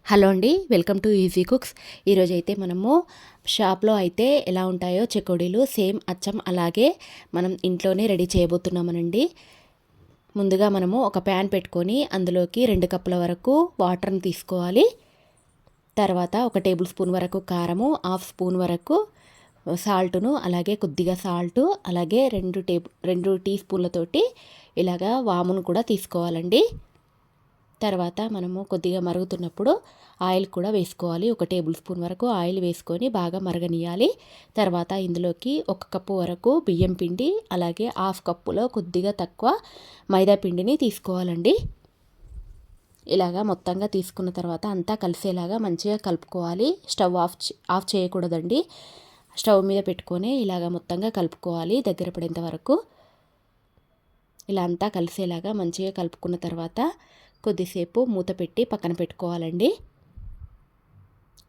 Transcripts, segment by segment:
Hello అండి, welcome to easy cooks. ఈరోజు అయితే మనము షాప్లో అయితే ఎలా ఉంటాయో చెకోడీలు సేమ్ అచ్చం అలాగే మనం ఇంట్లోనే రెడీ చేయబోతున్నామనండి. ముందుగా మనము ఒక ప్యాన్ పెట్టుకొని అందులోకి 2 కప్పుల వరకు వాటర్ని తీసుకోవాలి. తర్వాత 1 టేబుల్ స్పూన్ వరకు కారము, 1/2 స్పూన్ వరకు సాల్టును, అలాగే కొద్దిగా సాల్టు, అలాగే 2 టీ స్పూన్లతోటి ఇలాగా వామును కూడా తీసుకోవాలండి. తర్వాత మనము కొద్దిగా మరుగుతున్నప్పుడు ఆయిల్ కూడా వేసుకోవాలి. 1 టేబుల్ స్పూన్ వరకు ఆయిల్ వేసుకొని బాగా మరగనియాలి. తర్వాత ఇందులోకి 1 కప్పు వరకు బియ్యం పిండి, అలాగే 1/2 కప్పులో కొద్దిగా తక్కువ మైదా పిండిని తీసుకోవాలండి. ఇలాగా మొత్తంగా తీసుకున్న తర్వాత అంతా కలిసేలాగా మంచిగా కలుపుకోవాలి. స్టవ్ ఆఫ్ చేయకూడదండి. స్టవ్ మీద పెట్టుకొని ఇలాగ మొత్తంగా కలుపుకోవాలి దగ్గర పడేంత వరకు. ఇలా అంతా కలిసేలాగా మంచిగా కలుపుకున్న తర్వాత కొద్దిసేపు మూత పెట్టి పక్కన పెట్టుకోవాలండి.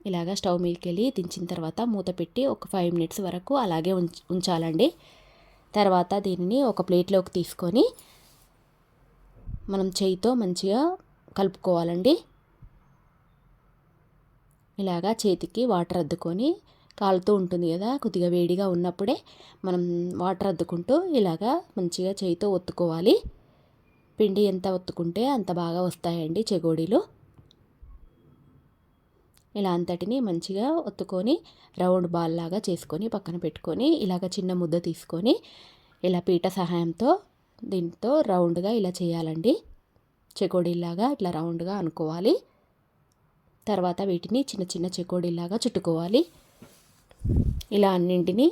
ఇలాగా స్టవ్ మీదకి వెళ్ళి దించిన తర్వాత మూత పెట్టి ఒక 5 మినిట్స్ వరకు అలాగే ఉంచాలండి. తర్వాత దీనిని ఒక ప్లేట్లోకి తీసుకొని మనం చేయితో మంచిగా కలుపుకోవాలండి. ఇలాగా చేతికి వాటర్ అద్దుకొని కాలుతూ ఉంటుంది కదా, కొద్దిగా వేడిగా ఉన్నప్పుడే మనం వాటర్ అద్దుకుంటూ ఇలాగా మంచిగా చేయితో ఒత్తుకోవాలి. పిండి ఎంత ఒత్తుకుంటే అంత బాగా వస్తాయండి చెగోడీలు. ఇలా అంతటిని మంచిగా ఒత్తుకొని రౌండ్ బాల్ లాగా చేసుకొని పక్కన పెట్టుకొని ఇలాగ చిన్న ముద్ద తీసుకొని ఇలా పీట సహాయంతో దీంతో రౌండ్గా ఇలా చేయాలండి. చెకోడీలాగా ఇట్లా రౌండ్గా అనుకోవాలి. తర్వాత వీటిని చిన్న చిన్న చెకోడీలాగా చుట్టుకోవాలి. ఇలా అన్నింటినీ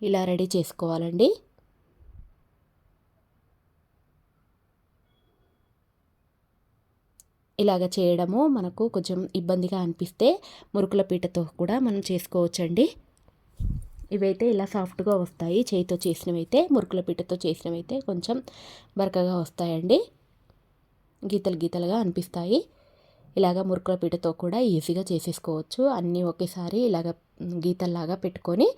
ఇలా రెడీ చేసుకోవాలండి. ఇలాగ చేయడము మనకు కొంచెం ఇబ్బందిగా అనిపిస్తే మురుకుల పీటతో కూడా మనం చేసుకోవచ్చండి. ఇవైతే ఇలా సాఫ్ట్గా వస్తాయి. చేయితో చేసినవైతే, మురుకుల పీటతో చేసినవైతే కొంచెం బరకగా వస్తాయండి, గీతలు గీతలుగా అనిపిస్తాయి. ఇలాగ మురుకుల పీటతో కూడా ఈజీగా చేసేసుకోవచ్చు. అన్నీ ఒకేసారి ఇలాగ గీతల్లాగా పెట్టుకొని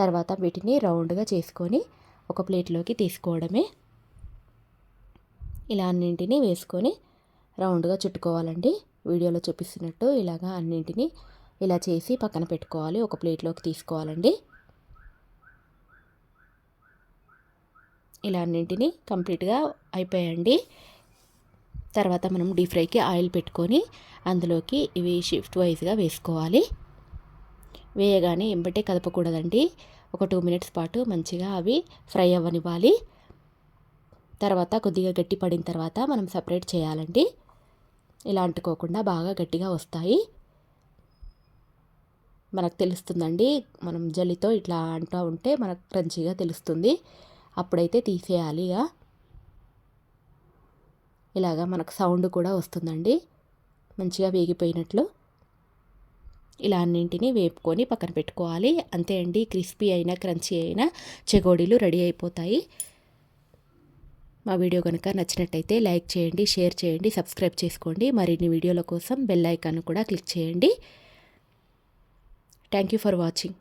తర్వాత వీటిని రౌండ్గా చేసుకొని ఒక ప్లేట్లోకి తీసుకోవడమే. ఇలా అన్నింటినీ వేసుకొని రౌండ్గా చుట్టుకోవాలండి. వీడియోలో చూపిస్తున్నట్టు ఇలాగా అన్నింటినీ ఇలా చేసి పక్కన పెట్టుకోవాలి. ఒక ప్లేట్లోకి తీసుకోవాలండి. ఇలా అన్నింటినీ కంప్లీట్గా అయిపోయాయండి. తర్వాత మనం డీప్ ఫ్రైకి ఆయిల్ పెట్టుకొని అందులోకి ఇవి షిఫ్ట్ వైజ్గా వేసుకోవాలి. వేయగానే ఎంబటే కదపకూడదండి. ఒక 2 మినిట్స్ పాటు మంచిగా అవి ఫ్రై అవ్వనివ్వాలి. తర్వాత కొద్దిగా గట్టి పడిన తర్వాత మనం సపరేట్ చేయాలండి. ఇలా అంటుకోకుండా బాగా గట్టిగా వస్తాయి. మనకు తెలుస్తుందండి, మనం జల్లితో ఇట్లా అంటూ ఉంటే మనకు క్రంచీగా తెలుస్తుంది. అప్పుడైతే తీసేయాలి. ఇలాగా మనకు సౌండ్ కూడా వస్తుందండి, మంచిగా వేగిపోయినట్లు. ఇలా అన్నింటినీ వేపుకొని పక్కన పెట్టుకోవాలి. అంతే అండి, క్రిస్పీ అయినా క్రంచీ అయినా చెగోడీలు రెడీ అయిపోతాయి. మా వీడియో కనుక నచ్చినట్టయితే లైక్ చేయండి, షేర్ చేయండి, సబ్స్క్రైబ్ చేసుకోండి. మరిన్ని వీడియోల కోసం బెల్ ఐకాన్ కూడా క్లిక్ చేయండి. Thank you for watching.